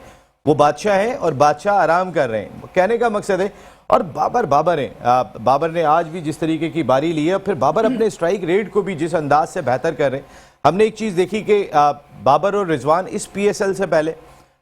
वो बादशाह हैं और बादशाह आराम कर रहे हैं, कहने का मकसद है। और बाबर हैं, बाबर ने आज भी जिस तरीके की बारी ली है, फिर बाबर अपने स्ट्राइक रेट को भी जिस अंदाज से बेहतर कर रहे हैं। हमने एक चीज़ देखी कि बाबर और रिजवान इस PSL से पहले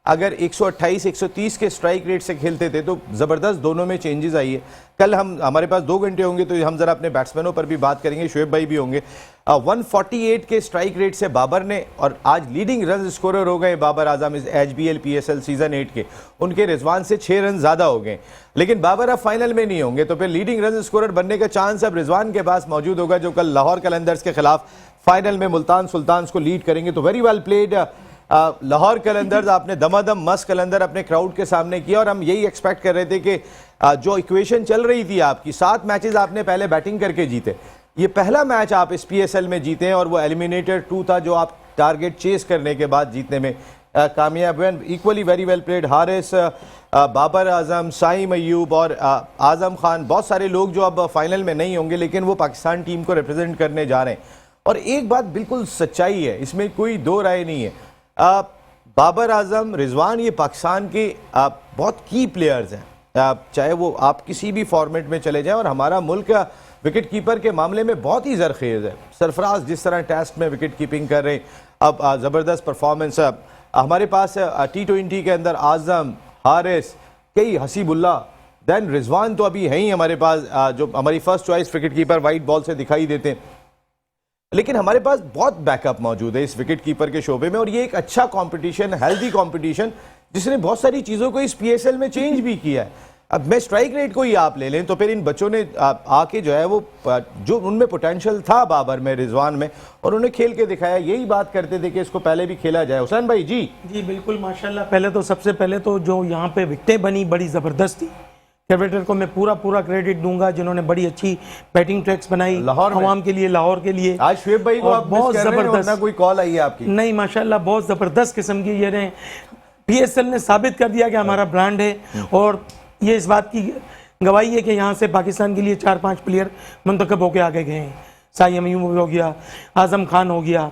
अगर 128-130 के स्ट्राइक रेट से खेलते थे, तो ज़बरदस्त दोनों में चेंजेस आई है। कल हमारे पास 2 घंटे होंगे तो हम ज़रा अपने बैट्समैनों पर भी बात करेंगे, शुएब भाई भी होंगे। 148 के स्ट्राइक रेट से बाबर ने, और आज लीडिंग रन स्कोरर हो गए बाबर आजम इस HBL PSL सीजन 8 के, उनके रिजवान से 6 रन ज़्यादा हो गए। लेकिन बाबर अब फाइनल में नहीं होंगे, तो फिर लीडिंग रन स्कोरर बनने का चांस अब रिजवान के पास मौजूद होगा, जो कल लाहौर कलंदर्स के खिलाफ फाइनल में मुल्तान सुल्तान्स को लीड करेंगे। तो very well played Lahore Qalandars, आपने दमादम मस्त कलंदर अपने क्राउड के सामने किया, और हम यही एक्सपेक्ट कर रहे थे कि जो इक्वेशन चल रही थी आपकी, 7 मैचेस आपने पहले बैटिंग करके जीते, ये पहला मैच आप इस PSL में जीते हैं, और वो एलिमिनेटर 2 था जो आप टारगेट चेस करने के बाद जीतने में कामयाब हुए। Equally very well played Haris, Babar Azam, Saim Ayub और आजम खान, बहुत सारे लोग जो अब फाइनल में नहीं होंगे, लेकिन वो पाकिस्तान टीम को रिप्रेजेंट करने जा रहे हैं। और एक बात बिल्कुल सच्चाई है, इसमें कोई 2 राय नहीं है, बाबर आजम, रिजवान, ये पाकिस्तान के बहुत की प्लेयर्स हैं, चाहे वो आप किसी भी फॉर्मेट में चले जाएं। और हमारा मुल्क विकेट कीपर के मामले में बहुत ही जरखेज़ है। सरफराज जिस तरह टेस्ट में विकेट कीपिंग कर रहे हैं, अब ज़बरदस्त परफॉर्मेंस। हमारे पास T20 के अंदर आजम, हारिस, कई हसीबुल्ला, देन रिजवान तो अभी है ही हमारे पास, जो हमारी first choice wicket keeper white ball से दिखाई देते हैं। लेकिन हमारे पास बहुत बैकअप मौजूद है इस विकेट कीपर के शोबे में, और ये एक अच्छा कंपटीशन, हेल्दी कंपटीशन, जिसने बहुत सारी चीज़ों को इस PSL में चेंज भी किया है। अब मैं स्ट्राइक रेट को ही आप ले लें, तो फिर इन बच्चों ने आके जो है वो, जो उनमें पोटेंशियल था बाबर में, रिजवान में, और उन्हें खेल के दिखाया। यही बात करते थे कि इसको पहले भी खेला जाए। हुसैन भाई जी बिल्कुल माशाल्लाह। पहले तो सबसे पहले तो जो यहाँ पे विकेटें बनी बड़ी ज़बरदस्त थी, क्रिकेटर को मैं पूरा क्रेडिट दूंगा, जिन्होंने बड़ी अच्छी बैटिंग ट्रैक्स बनाई लाहौर अवाम के लिए, लाहौर के लिए। आज शुएब भाई को आप बहुत ज़बरदस्त, कोई कॉल आई है आपकी? नहीं माशाल्लाह, बहुत ज़बरदस्त किस्म की ये ने PSL ने साबित कर दिया कि हमारा ब्रांड है। और ये इस बात की गवाही है कि यहाँ से पाकिस्तान के लिए 4-5 प्लेयर मुंतखब होकर आगे गए हैं। साइम अयूब हो गया, आजम खान हो गया,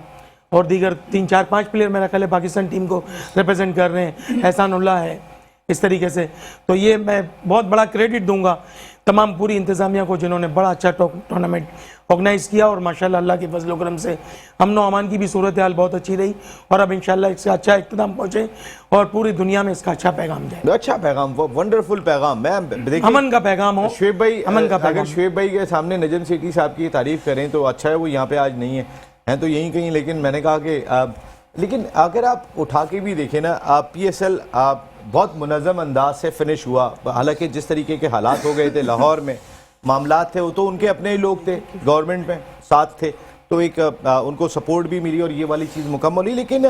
और दीगर 3-4-5 प्लेयर मेरा ख्याल है पाकिस्तान टीम को रिप्रेजेंट कर रहे हैं। एहसान उल्लाह है, इस तरीके से। तो ये मैं बहुत बड़ा क्रेडिट दूंगा तमाम पूरी इंतज़ामिया को, जिन्होंने बड़ा अच्छा टूर्नामेंट ऑर्गेनाइज़ किया। और माशाल्लाह अल्लाह के फजल करम से अमन अमान की भी सूरत हाल बहुत अच्छी रही, और अब इंशाल्लाह इसका अच्छा इख्तिताम पहुँचे और पूरी दुनिया में इसका अच्छा पैगाम जाए। अच्छा पैगाम, वंडरफुल पैगाम। मैं देखिए, अमन का पैगाम हो, शुएब भाई, अमन का पैगाम। अगर शुएब भाई के सामने नजम सेठी साहब की तारीफ करें तो अच्छा है, वो यहाँ पे आज नहीं है, हैं तो यहीं कहीं। लेकिन मैंने कहा कि लेकिन अगर आप उठा के भी देखें ना, PSL बहुत मुनज़्ज़म अंदाज से फिनिश हुआ। हालांकि जिस तरीके के हालात हो गए थे लाहौर में, मामलात थे, वो तो उनके अपने ही लोग थे, गवर्नमेंट में साथ थे, तो एक उनको सपोर्ट भी मिली और ये वाली चीज़ मुकम्मल हुई। लेकिन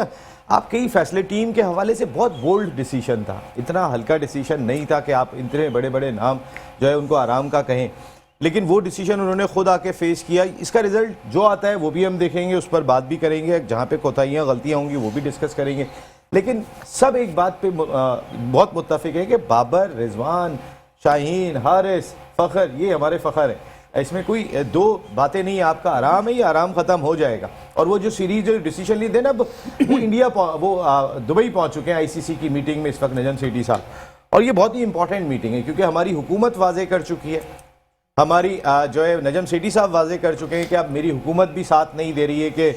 आप कई फैसले, टीम के हवाले से बहुत बोल्ड डिसीजन था, इतना हल्का डिसीजन नहीं था कि आप इतने बड़े बड़े नाम जो है उनको आराम का कहें, लेकिन वो डिसीजन उन्होंने खुद आके फेस किया। इसका रिजल्ट जो आता है वो भी हम देखेंगे, उस पर बात भी करेंगे, जहाँ पे कोताहियाँ गलतियाँ होंगी वो भी डिस्कस करेंगे। लेकिन सब एक बात पे बहुत मुत्तफिक है कि बाबर, रिजवान, शाहीन, हारिस, फ़खर, ये हमारे फ़खर हैं, इसमें कोई दो बातें नहीं। आपका आराम है, ये आराम ख़त्म हो जाएगा। और वो जो सीरीज जो डिसीजन लिए थे ना, वो इंडिया वो दुबई पहुंच चुके हैं आईसीसी की मीटिंग में इस वक्त नजम सेठी साहब, और ये बहुत ही इंपॉर्टेंट मीटिंग है क्योंकि हमारी हुकूमत वाजे कर चुकी है, हमारी जो है नजम सेठी साहब वाजे कर चुके हैं कि अब मेरी हुकूमत भी साथ नहीं दे रही है कि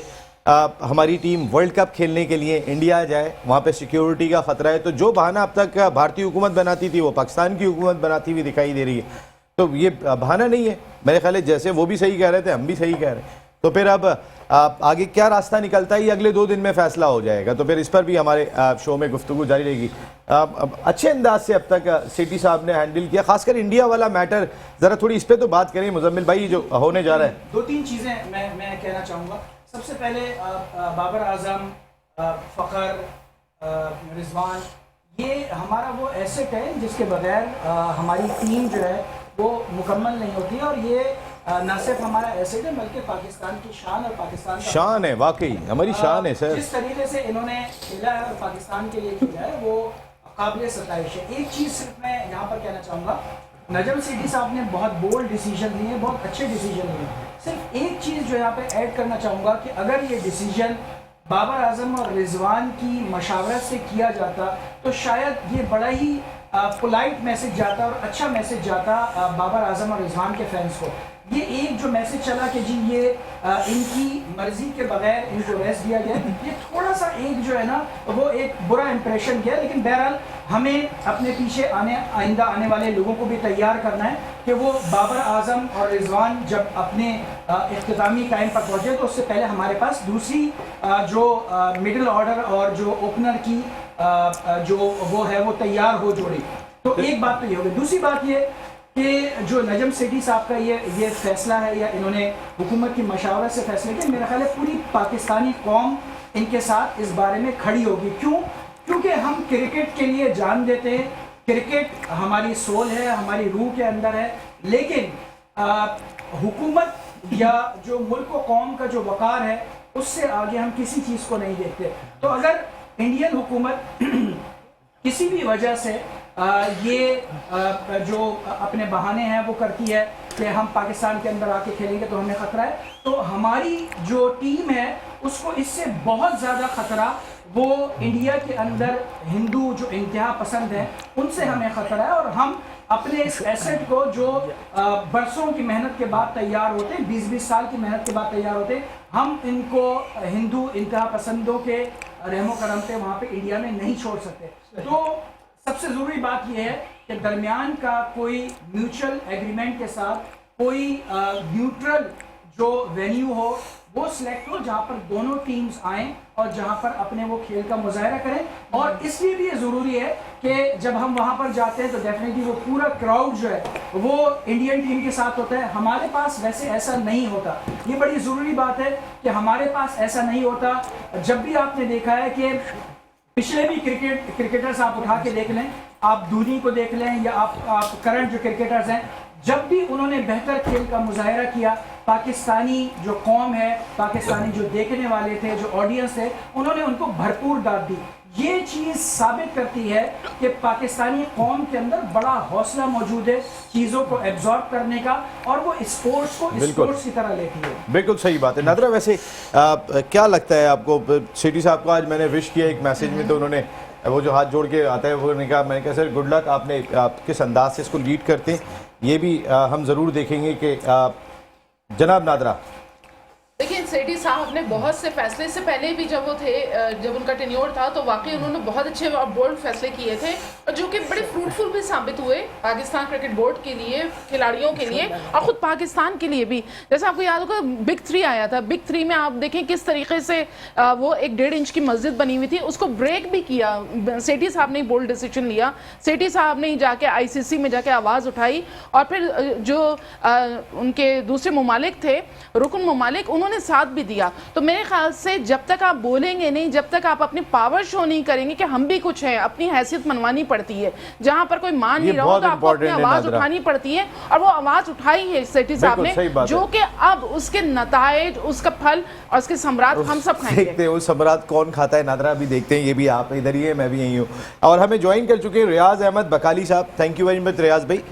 हमारी टीम वर्ल्ड कप खेलने के लिए इंडिया जाए, वहाँ पे सिक्योरिटी का ख़तरा है। तो जो बहाना अब तक भारतीय हुकूमत बनाती थी वो पाकिस्तान की हुकूमत बनाती हुई दिखाई दे रही है, तो ये बहाना नहीं है मेरे ख्याल है। जैसे वो भी सही कह रहे थे, हम भी सही कह रहे हैं। तो फिर अब आगे क्या रास्ता निकलता है ये अगले 2 दिन में फैसला हो जाएगा। तो फिर इस पर भी हमारे शो में गुफ्तगू जारी रहेगी। अच्छे अंदाज से अब तक सेठी साहब ने हैंडल किया, खासकर इंडिया वाला मैटर, ज़रा थोड़ी इस पर तो बात करें मुजम्मिल भाई, जो होने जा रहा है। 2-3 चीज़ें मैं कहना चाहूँगा। सबसे पहले बाबर आजम, फ़खर, रिजवान, ये हमारा वो एसेट है जिसके बगैर हमारी टीम जो है वो मुकम्मल नहीं होती है। और ये न सिर्फ हमारा एसेट है बल्कि पाकिस्तान की शान और पाकिस्तान का शान है, वाकई हमारी शान है सर। जिस तरीके से इन्होंने खेला है और पाकिस्तान के लिए खेला है वो काबिल सताइश है। एक चीज़ सिर्फ मैं यहाँ पर कहना चाहूँगा, नजम सेठी साहब ने बहुत बोल्ड डिसीजन लिए, बहुत अच्छे डिसीजन लिए। सिर्फ एक चीज़ जो यहाँ पे ऐड करना चाहूँगा कि अगर ये डिसीजन बाबर आजम और रिजवान की मशावरत से किया जाता तो शायद ये बड़ा ही पोलाइट मैसेज जाता और अच्छा मैसेज जाता बाबर आजम और रिजवान के फैंस को। ये एक जो मैसेज चला कि जी ये इनकी मर्जी के बगैर इनको रेस्ट दिया गया, ये थोड़ा सा एक जो है ना वो एक बुरा इंप्रेशन गया। लेकिन बहरहाल हमें अपने पीछे आइंदा आने वाले लोगों को भी तैयार करना है कि वो बाबर आजम और रिजवान जब अपने इख्तितामी टाइम पर पहुँचे तो उससे पहले हमारे पास दूसरी जो मिडिल ऑर्डर और जो ओपनर की जो वो है वो तैयार हो जोड़ी। तो एक बात तो ये होगी। दूसरी बात ये कि जो नजम सेठी साहब का ये फैसला है या इन्होंने हुकूमत की मशावरत से फैसले किए, मेरा ख्याल है पूरी पाकिस्तानी कौम इनके साथ इस बारे में खड़ी होगी। क्यों? क्योंकि हम क्रिकेट के लिए जान देते हैं, क्रिकेट हमारी सोल है, हमारी रूह के अंदर है। लेकिन हुकूमत या जो मुल्क व कौम का जो वक़ार है उससे आगे हम किसी चीज़ को नहीं देखते। तो अगर इंडियन हुकूमत किसी भी वजह से जो अपने बहाने हैं वो करती है कि हम पाकिस्तान के अंदर आके खेलेंगे तो हमें ख़तरा है, तो हमारी जो टीम है उसको इससे बहुत ज़्यादा ख़तरा वो इंडिया के अंदर हिंदू जो इंतहा पसंद है उनसे हमें ख़तरा है। और हम अपने इस एसेट को जो बरसों की मेहनत के बाद तैयार होते हैं, 20-20 साल की मेहनत के बाद तैयार होते हैं, हम इनको हिंदू इंतहा पसंदों के रहमो करम पे वहाँ पे इंडिया में नहीं छोड़ सकते। तो सबसे ज़रूरी बात यह है कि दरमियान का कोई म्यूचुअल एग्रीमेंट के साथ कोई न्यूट्रल जो वेन्यू हो वो सिलेक्ट हो जहाँ पर दोनों टीम्स आएँ और जहाँ पर अपने वो खेल का मुजाहरा करें। और इसलिए भी ये ज़रूरी है कि जब हम वहाँ पर जाते हैं तो डेफिनेटली वो पूरा क्राउड जो है वो इंडियन टीम के साथ होता है। हमारे पास वैसे ऐसा नहीं होता, ये बड़ी ज़रूरी बात है कि हमारे पास ऐसा नहीं होता। जब भी आपने देखा है कि पिछले भी क्रिकेटर्स आप उठा के देख लें, आप धोनी को देख लें या आप करंट जो क्रिकेटर्स हैं, जब भी उन्होंने बेहतर खेल का मुजाहरा किया, पाकिस्तानी जो कौम है, पाकिस्तानी जो देखने वाले थे, जो ऑडियंस है, उन्होंने उनको भरपूर दाद दी। ये चीज़ साबित करती है कि पाकिस्तानी कौम के अंदर बड़ा हौसला मौजूद है चीज़ों को एब्जॉर्ब करने का और वो स्पोर्ट्स को स्पोर्ट्स की तरह लेती है। बिल्कुल सही बात है। नादरा, वैसे क्या लगता है आपको, सेठी साहब को आज मैंने विश किया एक मैसेज में, तो उन्होंने वो जो हाथ जोड़ के आता है वो कहा, मैंने कहा सर गुड लक, आपने किस अंदाज से इसको लीड करते हैं ये भी हम ज़रूर देखेंगे कि जनाब नादरा। देखिए, सेठी साहब ने बहुत से फैसले से पहले भी जब वो थे, जब उनका टेन्योर था तो वाकई उन्होंने बहुत अच्छे और बोल्ड फैसले किए थे और जो कि बड़े फ्रूटफुल भी साबित हुए पाकिस्तान क्रिकेट बोर्ड के लिए, खिलाड़ियों के लिए और ख़ुद पाकिस्तान के लिए भी। जैसे आपको याद होगा बिग 3 आया था, बिग 3 में आप देखें किस तरीके से वो एक 1.5 इंच की मस्जिद बनी हुई थी, उसको ब्रेक भी किया। सेठी साहब ने बोल्ड डिसीजन लिया, सेठी साहब ने जाके ICC में जाके आवाज़ उठाई और फिर जो उनके दूसरे ममालिक थे, रुकन ममालिक, उन्होंने साथ भी दिया। तो मेरे ख्याल से जब तक आप बोलेंगे नहीं, जब तक आप अपनी पावर शो नहीं करेंगे कि हम भी कुछ हैं, अपनी हैसियत मनवानी पड़ती है। जहाँ पर कोई मान नहीं रहा हो तो आपको अपनी आवाज उठानी पड़ती है, और वो आवाज उठाई है सेठी साहब ने, जो कि अब उसके नतायज, उसका फल और उसके सम्राट हम सब खाएंगे। देखते हैं वो सम्राट कौन खाता है, नादरा अभी देखते हैं। ये भी आप इधर ही है, मैं भी यही हूँ, और हमें ज्वाइन कर चुके हैं रियाज अहमद बकाली साहब। थैंक यू वेरी मच रियाज भाई।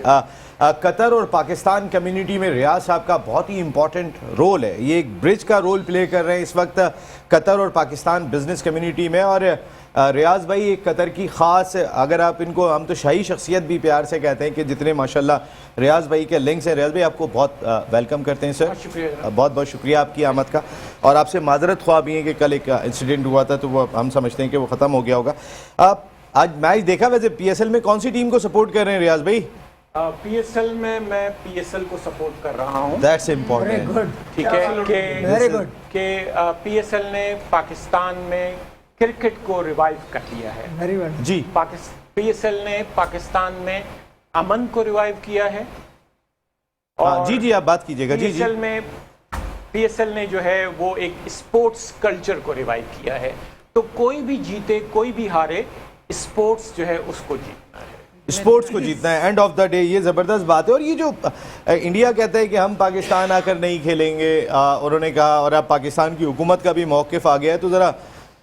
कतर और पाकिस्तान कम्युनिटी में रियाज साहब का बहुत ही इंपॉर्टेंट रोल है, ये एक ब्रिज का रोल प्ले कर रहे हैं इस वक्त कतर और पाकिस्तान बिजनेस कम्युनिटी में। और रियाज भाई एक कतर की ख़ास, अगर आप इनको, हम तो शाही शख्सियत भी प्यार से कहते हैं कि जितने माशाल्लाह रियाज भाई के लिंक्स हैं। रियाज भाई आपको बहुत वेलकम करते हैं सर, बहुत बहुत शुक्रिया आपकी आमद का, और आपसे माजरत ख्वाह भी है कि कल एक इंसिडेंट हुआ था, तो वो हम समझते हैं कि वो ख़त्म हो गया होगा। आज मैच देखा, वैसे PSL में कौन सी टीम को सपोर्ट कर रहे हैं रियाज भाई? PSL में मैं PSL को सपोर्ट कर रहा हूँ। दैट्स इम्पोर्टेंट, ठीक है कि PSL ने पाकिस्तान में क्रिकेट को रिवाइव कर दिया है। वेरी गुड जी। PSL ने पाकिस्तान में अमन को रिवाइव किया है। और जी जी आप बात कीजिएगा। जी जी। PSL ने जो है वो एक स्पोर्ट्स कल्चर को रिवाइव किया है। तो कोई भी जीते कोई भी हारे, स्पोर्ट्स जो है उसको जीतना है, स्पोर्ट्स को जीतना है एंड ऑफ द डे। ये ज़बरदस्त बात है। और ये जो इंडिया कहता है कि हम पाकिस्तान आकर नहीं खेलेंगे, उन्होंने कहा, और अब पाकिस्तान की हुकूमत का भी मौक़िफ़ आ गया है, तो ज़रा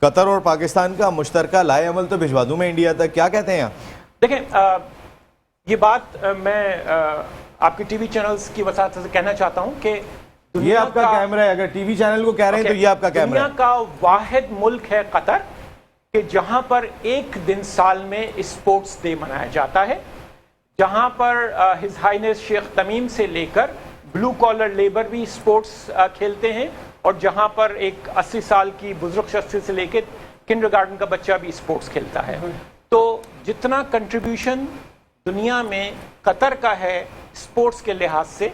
कतर और पाकिस्तान का मुश्तरका लाए अमल तो भिजवा दूँ मैं इंडिया तक, क्या कहते हैं आप? देखें, ये बात मैं आपके टीवी चैनल्स की वसात से कहना चाहता हूँ कि ये आपका कैमरा है, अगर टीवी चैनल को कह रहे हैं तो ये आपका कैमरा है। दुनिया का वाहिद मुल्क है कतर कि जहां पर एक दिन साल में स्पोर्ट्स डे मनाया जाता है, जहां पर हिज हाइनेस शेख तमीम से लेकर ब्लू कॉलर लेबर भी स्पोर्ट्स खेलते हैं, और जहां पर एक 80 साल की बुजुर्ग शख्स से लेकर किंडरगार्टन का बच्चा भी स्पोर्ट्स खेलता है। तो जितना कंट्रीब्यूशन दुनिया में कतर का है स्पोर्ट्स के लिहाज से,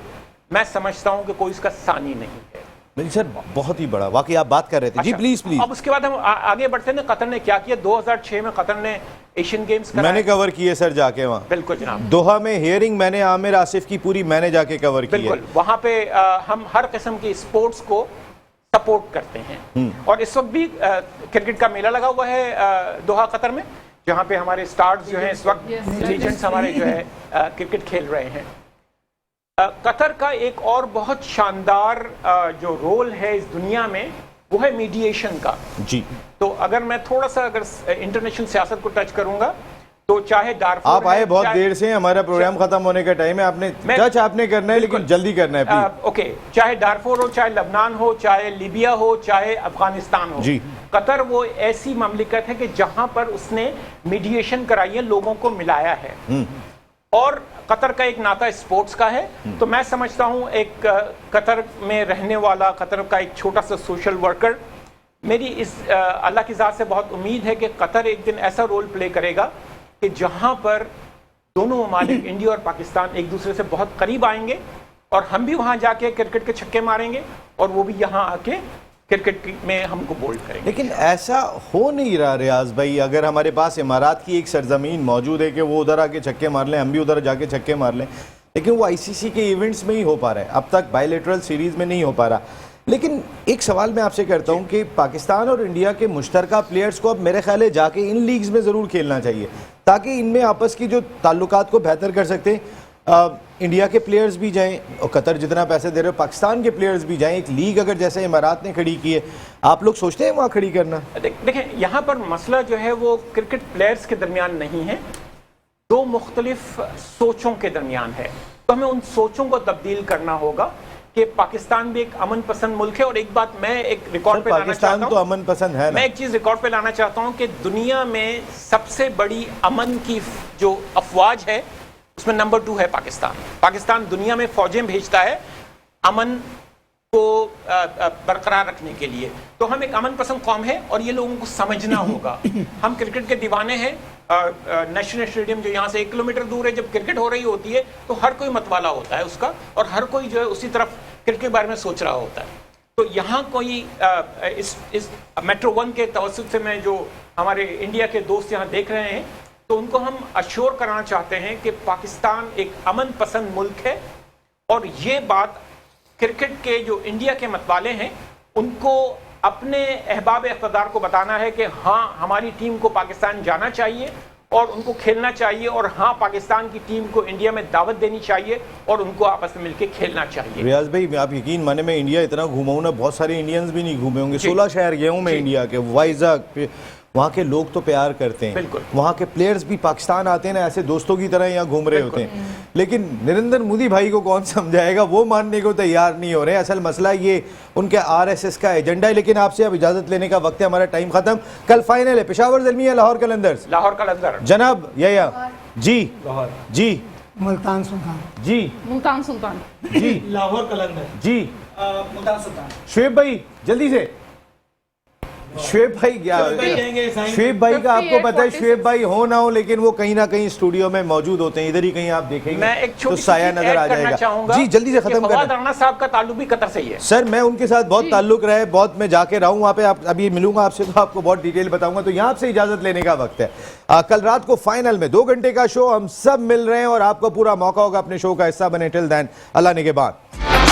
मैं समझता हूं कि कोई इसका सानी नहीं है। नहीं सर, बहुत ही बड़ा, वाकई आप बात कर रहे थे। जी प्लीज प्लीज। अब उसके बाद हम आगे बढ़ते हैं। कतर ने क्या किया? 2006 में कतर ने एशियन गेम्स मैंने कवर किए सर जाके वहाँ। बिल्कुल जनाब। दोहा में हियरिंग मैंने आमिर आसिफ की पूरी मैंने जाके कवर की है। बिल्कुल, वहाँ पे हम हर किस्म की स्पोर्ट्स को सपोर्ट करते हैं। और इस वक्त भी क्रिकेट का मेला लगा हुआ है दोहा कतर में, जहाँ पे हमारे स्टार्स जो हैं इस वक्त लीजेंड्स हमारे जो है क्रिकेट खेल रहे हैं। कतर का एक और बहुत शानदार जो रोल है इस दुनिया में, वो है मीडिएशन का। जी। तो अगर मैं थोड़ा सा अगर इंटरनेशनल सियासत को टच करूंगा, तो चाहे डारफोर, आप आए बहुत देर से, हमारा प्रोग्राम खत्म होने का टाइम है, आपने टच आपने करना है, लेकिन जल्दी करना है प्लीज। ओके, चाहे डारफोर हो, चाहे लबनान हो, चाहे लीबिया हो, चाहे अफगानिस्तान हो, जी। कतर वो ऐसी ममलिकत है कि जहां पर उसने मीडिएशन कराई है, लोगों को मिलाया है। और कतर का एक नाता स्पोर्ट्स का है। तो मैं समझता हूं एक कतर में रहने वाला, कतर का एक छोटा सा सोशल वर्कर, मेरी इस अल्लाह की ज़ात से बहुत उम्मीद है कि कतर एक दिन ऐसा रोल प्ले करेगा कि जहां पर दोनों ममालिक इंडिया और पाकिस्तान एक दूसरे से बहुत करीब आएंगे, और हम भी वहां जाके क्रिकेट के छक्के मारेंगे, और वो भी यहाँ आके क्रिकेट में हमको बोल्ड करेंगे। लेकिन ऐसा हो नहीं रहा रियाज भाई। अगर हमारे पास इमारात की एक सरजमीन मौजूद है कि वो उधर आके छक्के मार लें, हम भी उधर जाके छक्के मार लें, लेकिन वो ICC के इवेंट्स में ही हो पा रहा है, अब तक बायलैटरल सीरीज में नहीं हो पा रहा। लेकिन एक सवाल मैं आपसे करता हूं कि पाकिस्तान और इंडिया के मुश्तरका प्लेयर्स को अब मेरे ख्याल है जाके इन लीग्स में ज़रूर खेलना चाहिए, ताकि इनमें आपस की जो ताल्लुकात को बेहतर कर सकते हैं। इंडिया के प्लेयर्स भी जाएं, और कतर जितना पैसे दे रहे हो पाकिस्तान के प्लेयर्स भी जाएं। एक लीग अगर जैसे इमारात ने खड़ी की है, आप लोग सोचते हैं वहाँ खड़ी करना? देखें, यहाँ पर मसला जो है वो क्रिकेट प्लेयर्स के दरमियान नहीं है, दो मुख्तलिफ सोचों के दरमियान है। तो हमें उन सोचों को तब्दील करना होगा कि पाकिस्तान भी एक अमन पसंद मुल्क है। और एक बात मैं एक रिकॉर्ड पे लाना चाहता हूं, तो अमन पसंद है ना? मैं एक चीज रिकॉर्ड पे लाना चाहता हूं कि दुनिया में सबसे बड़ी अमन की जो अफवाज है उसमें नंबर 2 है पाकिस्तान। पाकिस्तान दुनिया में फौजें भेजता है अमन को बरकरार रखने के लिए। तो हम एक अमन पसंद कौम है, और ये लोगों को समझना होगा। हम क्रिकेट के दीवाने हैं। नेशनल स्टेडियम जो यहाँ से 1 किलोमीटर दूर है, जब क्रिकेट हो रही होती है तो हर कोई मतवाला होता है उसका, और हर कोई जो है उसी तरफ क्रिकेट के बारे में सोच रहा होता है। तो यहाँ कोई इस मेट्रो 1 के तवस्सुत से मैं जो हमारे इंडिया के दोस्त यहाँ देख रहे हैं, तो उनको हम अश्योर कराना चाहते हैं कि पाकिस्तान एक अमन पसंद मुल्क है। और ये बात क्रिकेट के जो इंडिया के मतवाले हैं उनको अपने अहबाब इक़्तिदार को बताना है कि हाँ हमारी टीम को पाकिस्तान जाना चाहिए और उनको खेलना चाहिए, और हाँ पाकिस्तान की टीम को इंडिया में दावत देनी चाहिए और उनको आपस में मिलकर खेलना चाहिए। रियाज भाई आप यकीन माने, मैं इंडिया इतना घूमा हूं ना, बहुत सारे इंडियंस भी नहीं घूमे होंगे। 16 शहर गया हूं मैं इंडिया के, वाइजाग, वहाँ के लोग तो प्यार करते हैं, बिल्कुल। वहाँ के प्लेयर्स भी पाकिस्तान आते हैं ना ऐसे दोस्तों की तरह यहाँ घूम रहे होते हैं, लेकिन नरेंद्र मोदी भाई को कौन समझाएगा, वो मानने को तैयार नहीं हो रहे। असल मसला ये उनके RSS का एजेंडा है। लेकिन आपसे अब इजाजत लेने का वक्त है, हमारा टाइम खत्म। कल फाइनल है पेशावर ज़ल्मिया लाहौर कलंदर्स। लाहौर कलंदर जनाब या जी जी मुल्तान सुल्तान जी मुल्तान सुल्तान जी लाहौर कलंदर जी मुल्तान सुल्तान। शुएब भाई जल्दी से। शुएब भाई क्या शुएब भाई का आपको पता है, शुएब भाई हो ना हो लेकिन वो कहीं ना कहीं स्टूडियो में मौजूद होते हैं, इधर ही कहीं आप देखेंगे मैं एक तो छोटी सी साया चीज़ नजर आ ऐड करना जाएगा। चाहूंगा जी जल्दी से कि खत्म फवाद करें। राणा साहब का ताल्लुक भी कतर से ही है। सर मैं उनके साथ बहुत ताल्लुक रहा है, बहुत मैं जाके रहा हूँ वहाँ पे, आप अभी मिलूंगा आपसे तो आपको बहुत डिटेल बताऊंगा। तो यहाँ आपसे इजाजत लेने का वक्त है। कल रात को फाइनल में 2 घंटे का शो, हम सब मिल रहे हैं और आपको पूरा मौका होगा अपने शो का हिस्सा बने। टिल देन अल्लाह निगहबान।